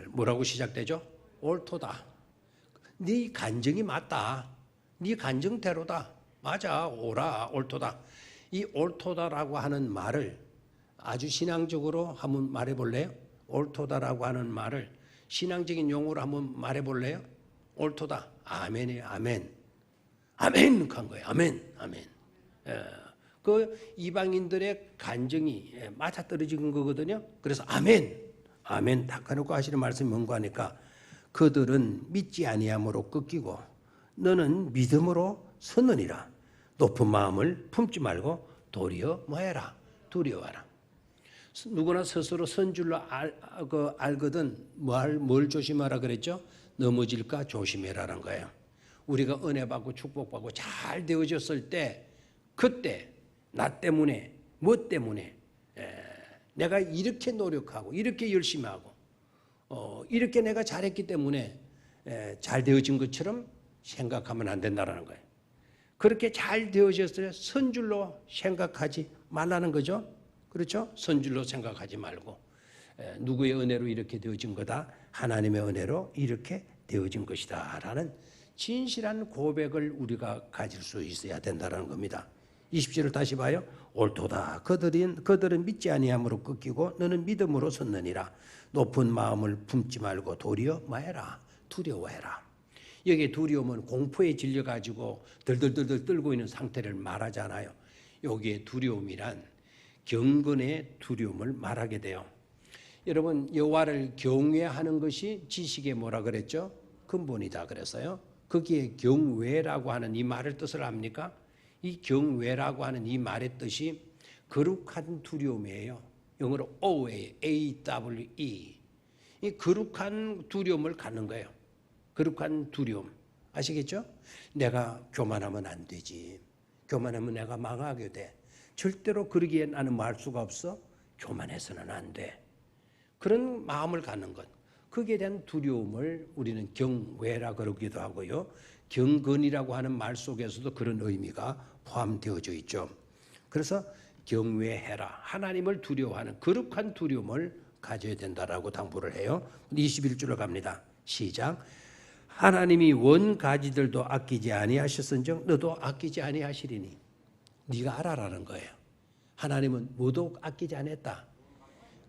뭐라고 시작되죠? 옳도다. 네 간증이 맞다. 네 간증대로다. 맞아, 옳도다. 이 옳도다라고 하는 말을 아주 신앙적으로 한번 말해볼래요? 옳도다라고 하는 말을 신앙적인 용어로 한번 말해볼래요? 옳도다. 아멘이에요. 아멘 한 거예요. 아멘. 그 이방인들의 간증이 맞아떨어진 거거든요. 그래서 아멘, 아멘 딱 해놓고 하시는 말씀이 뭔가 하니까 그들은 믿지 아니함으로 꺾이고 너는 믿음으로 섰느니라. 높은 마음을 품지 말고 도리어 뭐해라? 두려워하라. 누구나 스스로 선 줄로 알거든 뭘 조심하라 그랬죠? 넘어질까 조심해라는 거예요. 우리가 은혜 받고 축복받고 잘 되어졌을 때 그때 나 때문에 뭐 때문에 내가 이렇게 노력하고 이렇게 열심히 하고 이렇게 내가 잘했기 때문에 잘 되어진 것처럼 생각하면 안 된다는 거예요. 그렇게 잘 되어졌을 때 선줄로 생각하지 말라는 거죠. 그렇죠? 선줄로 생각하지 말고 누구의 은혜로 이렇게 되어진 거다. 하나님의 은혜로 이렇게 되어진 것이다 라는 진실한 고백을 우리가 가질 수 있어야 된다는 겁니다. 20절을 다시 봐요. 옳도다. 그들은 믿지 아니함으로 꺾이고 너는 믿음으로 섰느니라. 높은 마음을 품지 말고 도리어 뭐해라? 두려워해라. 여기에 두려움은 공포에 질려가지고 덜덜덜덜 떨고 있는 상태를 말하잖아요. 여기에 두려움이란 경건의 두려움을 말하게 돼요. 여러분 여호와를 경외하는 것이 지식의 뭐라 그랬죠? 근본이다 그래서요. 거기에 경외라고 하는 이 말의 뜻을 압니까? 이 경외라고 하는 이 말의 뜻이 거룩한 두려움이에요. 영어로 AWE. 이 거룩한 두려움을 갖는 거예요. 거룩한 두려움. 아시겠죠? 내가 교만하면 안 되지. 교만하면 내가 망하게 돼. 절대로 그러기에 나는 말 수가 없어. 교만해서는 안 돼. 그런 마음을 갖는 것. 거기에 대한 두려움을 우리는 경외라 그러기도 하고요. 경건이라고 하는 말 속에서도 그런 의미가 포함되어져 있죠. 그래서 경외해라. 하나님을 두려워하는 거룩한 두려움을 가져야 된다라고 당부를 해요. 21절로 갑니다. 시작. 하나님이 원가지들도 아끼지 아니하셨은즉 너도 아끼지 아니하시리니. 네가 알아라는 거예요. 하나님은 뭐도 아끼지 않았다.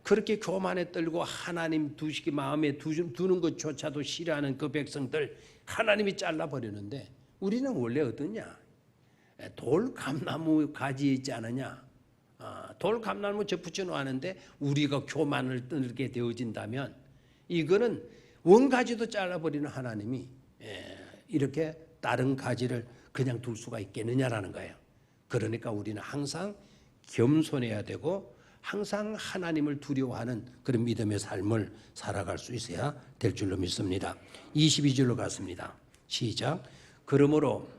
그렇게 교만에 떨고 하나님 두시기 마음에 두는 것조차도 싫어하는 그 백성들 하나님이 잘라버리는데 우리는 원래 어떠냐? 돌 감나무 가지에 있지 않느냐? 돌 감나무 접붙여 놓았는데 우리가 교만을 떨게 되어진다면 이거는 원가지도 잘라버리는 하나님이 이렇게 다른 가지를 그냥 둘 수가 있겠느냐라는 거예요. 그러니까 우리는 항상 겸손해야 되고 항상 하나님을 두려워하는 그런 믿음의 삶을 살아갈 수 있어야 될 줄로 믿습니다. 22절로 갔습니다. 시작. 그러므로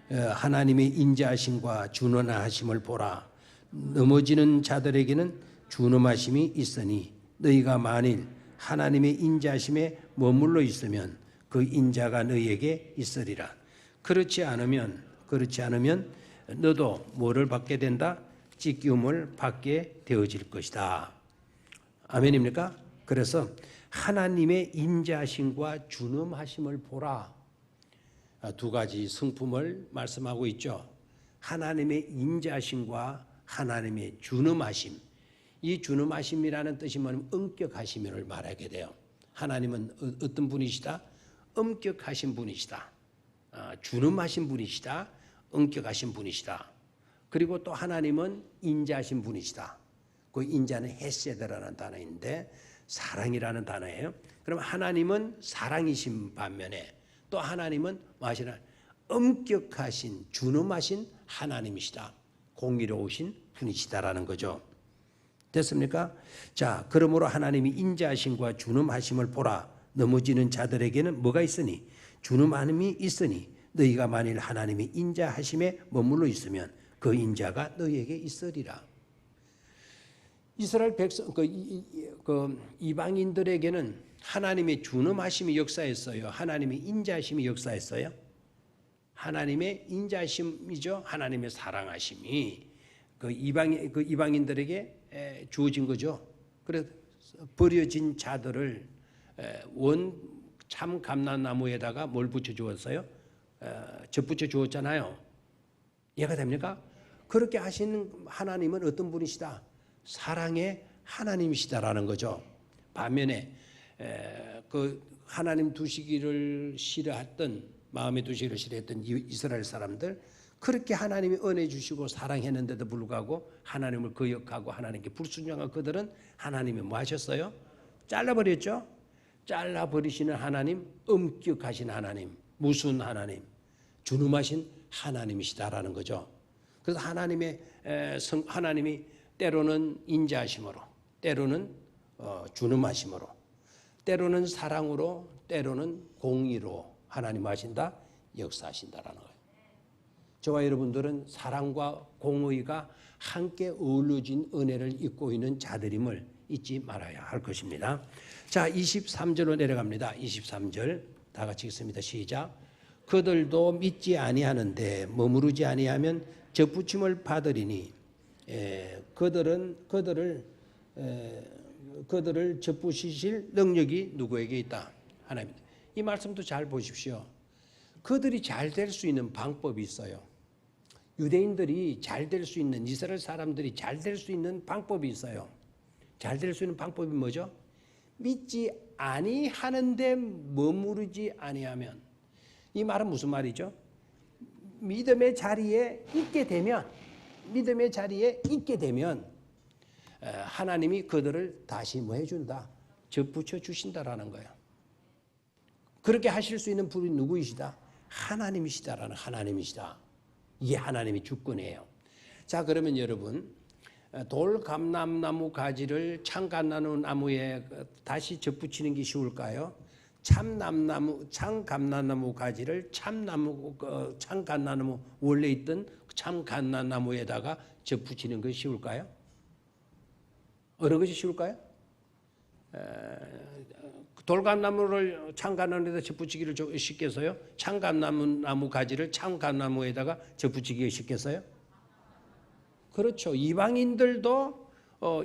하나님의 인자하심과 준원하심을 보라. 넘어지는 자들에게는 준엄하심이 있으니 너희가 만일 하나님의 인자하심에 머물러 있으면 그 인자가 너희에게 있으리라. 그렇지 않으면 너도 뭐를 받게 된다? 찢기움을 받게 되어질 것이다. 아멘입니까? 그래서 하나님의 인자하심과 준엄하심을 보라. 두 가지 성품을 말씀하고 있죠. 하나님의 인자하심과 하나님의 준엄하심. 이 준엄하심이라는 뜻이 뭐냐면 엄격하심을 말하게 돼요. 하나님은 어떤 분이시다? 엄격하신 분이시다. 준엄하신 분이시다. 엄격하신 분이시다. 그리고 또 하나님은 인자하신 분이시다. 그 인자는 헤세드라는 단어인데 사랑이라는 단어예요. 그럼 하나님은 사랑이신 반면에 또 하나님은 뭐하시나? 엄격하신 준엄하신 하나님이시다. 공의로우신 분이시다라는 거죠. 됐습니까? 자, 그러므로 하나님이 인자하심과 준엄하심을 보라. 넘어지는 자들에게는 뭐가 있으니? 준엄함이 있으니 너희가 만일 하나님이 인자하심에 머물러 있으면 그 인자가 너희에게 있으리라. 이스라엘 백성, 이방인들에게는 하나님의 준엄하심이 역사했어요. 하나님의 인자하심이 역사했어요. 하나님의 인자하심이죠. 하나님의 사랑하심이 그 이방인들에게 주어진 거죠. 그래서 버려진 자들을 참 감람나무에다가 뭘 붙여 주었어요? 접 붙여 주었잖아요. 이해가 됩니까? 그렇게 하시는 하나님은 어떤 분이시다? 사랑의 하나님이시다라는 거죠. 반면에 그 하나님 두시기를 싫어했던 마음에 두시기를 싫어했던 이스라엘 사람들 그렇게 하나님이 은혜 주시고 사랑했는데도 불구하고 하나님을 거역하고 하나님께 불순종한 그들은 하나님이 뭐 하셨어요? 잘라버렸죠. 잘라버리시는 하나님, 엄격하신 하나님, 무슨 하나님, 준엄하신 하나님이시다라는 거죠. 그래서 하나님이 때로는 인자하심으로, 때로는 준엄하심으로, 때로는 사랑으로, 때로는 공의로 하나님 하신다, 역사하신다라는 거예요. 저와 여러분들은 사랑과 공의가 함께 어우러진 은혜를 입고 있는 자들임을 잊지 말아야 할 것입니다. 자, 23절로 내려갑니다. 23절 다 같이 읽습니다. 시작. 그들도 믿지 아니하는데 머무르지 아니하면 접붙임을 받으리니 그들을 접붙이실 능력이 누구에게 있다? 하나님. 이 말씀도 잘 보십시오. 그들이 잘 될 수 있는 방법이 있어요. 유대인들이 잘 될 수 있는, 이스라엘 사람들이 잘 될 수 있는 방법이 있어요. 잘 될 수 있는 방법이 뭐죠? 믿지 아니하는데 머무르지 아니하면. 이 말은 무슨 말이죠? 믿음의 자리에 있게 되면 하나님이 그들을 다시 뭐 해준다? 접붙여 주신다라는 거예요. 그렇게 하실 수 있는 분이 누구이시다? 하나님이시다라는 하나님이시다. 이게 하나님의 주권이에요. 자, 그러면 여러분, 돌감람나무 가지를 참감람나무에 다시 접붙이는 게 쉬울까요? 참감람나무 가지를 참감람나무 원래 있던 참감람나무에다가 접붙이는 것이 쉬울까요? 어느 것이 쉬울까요? 돌감나무를 참감나무에다 접붙이기를 쉽겠어요? 참감나무 가지를 참감나무에다가 접붙이기가 쉽겠어요? 그렇죠. 이방인들도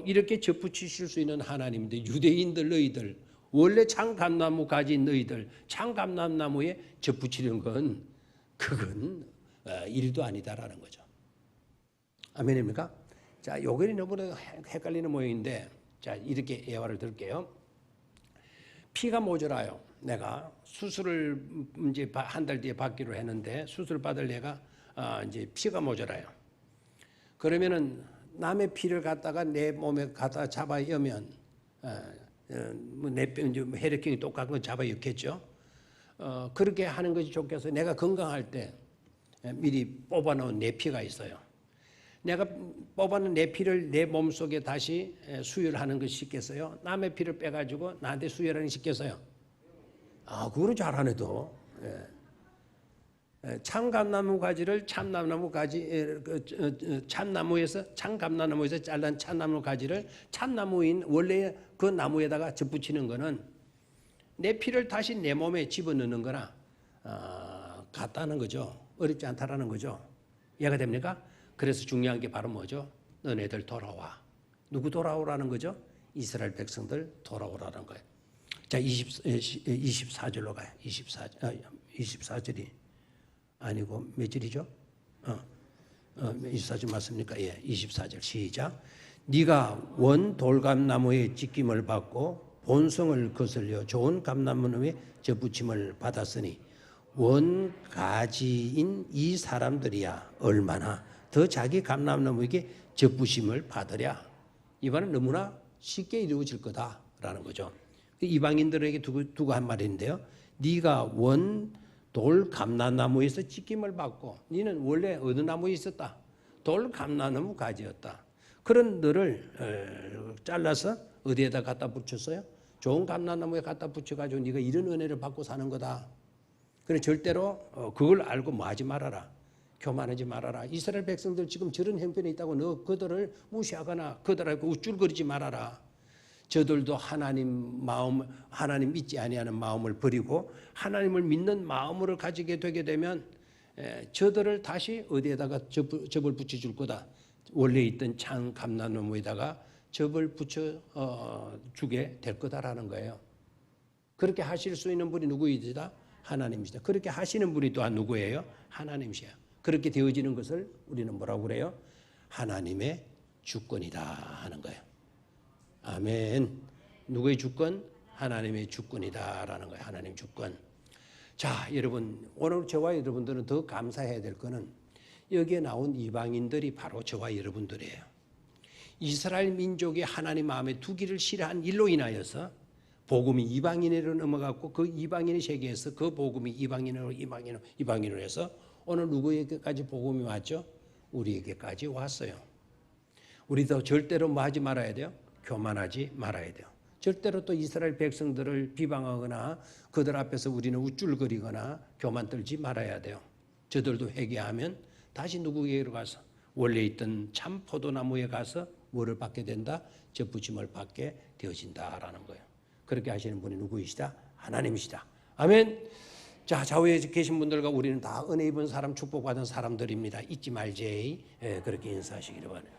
이렇게 접붙이실 수 있는 하나님인데, 유대인들 너희들 원래 참감나무 가지 너희들 참감나무에 접붙이는 건 그건 일도 아니다라는 거죠. 아멘입니까? 자, 요게 너무나 헷갈리는 모양인데, 자, 이렇게 예화를 들게요. 피가 모자라요. 내가 수술을 이제 한 달 뒤에 받기로 했는데 수술 받을 애가 이제 피가 모자라요. 그러면은 남의 피를 갖다가 내 몸에 갖다 잡아 여면 내 혈액형이 똑같은 건 잡아 엮겠죠. 그렇게 하는 것이 좋겠어요. 내가 건강할 때 미리 뽑아놓은 내 피가 있어요. 내가 뽑아놓은 내 피를 내 몸속에 다시 수혈하는 것이 쉽겠어요? 남의 피를 빼가지고 나한테 수혈하는 게 쉽겠어요? 그거는 잘하네도. 참감나무 가지를 참나무에서 잘란 참나무 가지를 참나무인 원래 그 나무에다가 접붙이는 거는 내 피를 다시 내 몸에 집어넣는 거나 같다는 거죠. 어렵지 않다라는 거죠. 이해가 됩니까? 그래서 중요한 게 바로 뭐죠? 너네들 돌아와. 누구 돌아오라는 거죠? 이스라엘 백성들 돌아오라는 거예요. 자, 24절로 가요. 24절이 아니고 몇 절이죠? 24절 맞습니까? 예, 24절 시작. 네가 원 돌감나무의 찢김을 받고 본성을 거슬려 좋은 감나무에 접붙임을 받았으니 원 가지인 이 사람들이야 얼마나 더 자기 감람나무에게 접부심을 받으랴. 이 말은 너무나 쉽게 이루어질 거다라는 거죠. 이방인들에게 두고 한 말인데요. 네가 원 돌 감람나무에서 찢김을 받고 너는 원래 어느 나무에 있었다? 돌 감람나무 가지였다. 그런 너를 잘라서 어디에다 갖다 붙였어요? 좋은 감람나무에 갖다 붙여가지고 네가 이런 은혜를 받고 사는 거다. 그래 절대로 그걸 알고 뭐 하지 말아라. 교만하지 말아라. 이스라엘 백성들 지금 저런 형편에 있다고 너 그들을 무시하거나 그들하고 우쭐거리지 말아라. 저들도 하나님 믿지 아니하는 마음을 버리고 하나님을 믿는 마음을 가지게 되게 되면 저들을 다시 어디에다가 접을 붙여줄 거다. 원래 있던 참 감람나무에다가 접을 붙여 주게 될 거다라는 거예요. 그렇게 하실 수 있는 분이 누구이시다? 하나님이시다. 그렇게 하시는 분이 또한 누구예요? 하나님이시야. 그렇게 되어지는 것을 우리는 뭐라고 그래요? 하나님의 주권이다 하는 거예요. 아멘. 누구의 주권? 하나님의 주권이다라는 거예요. 하나님 주권. 자, 여러분 오늘 저와 여러분들은 더 감사해야 될 거는 여기에 나온 이방인들이 바로 저와 여러분들이에요. 이스라엘 민족이 하나님 마음에 두기를 싫어한 일로 인하여서 복음이 이방인으로 넘어갔고 그 이방인의 세계에서 그 복음이 이방인으로 해서 오늘 누구에게까지 복음이 왔죠? 우리에게까지 왔어요. 우리도 절대로 뭐 하지 말아야 돼요? 교만하지 말아야 돼요. 절대로 또 이스라엘 백성들을 비방하거나 그들 앞에서 우리는 우쭐거리거나 교만 떨지 말아야 돼요. 저들도 회개하면 다시 누구에게로 가서 원래 있던 참 포도나무에 가서 뭐를 받게 된다? 접붙임을 받게 되어진다라는 거예요. 그렇게 하시는 분이 누구이시다? 하나님이시다. 아멘. 자, 좌우에 계신 분들과 우리는 다 은혜 입은 사람, 축복받은 사람들입니다. 잊지 말지. 그렇게 인사하시기를 바라요.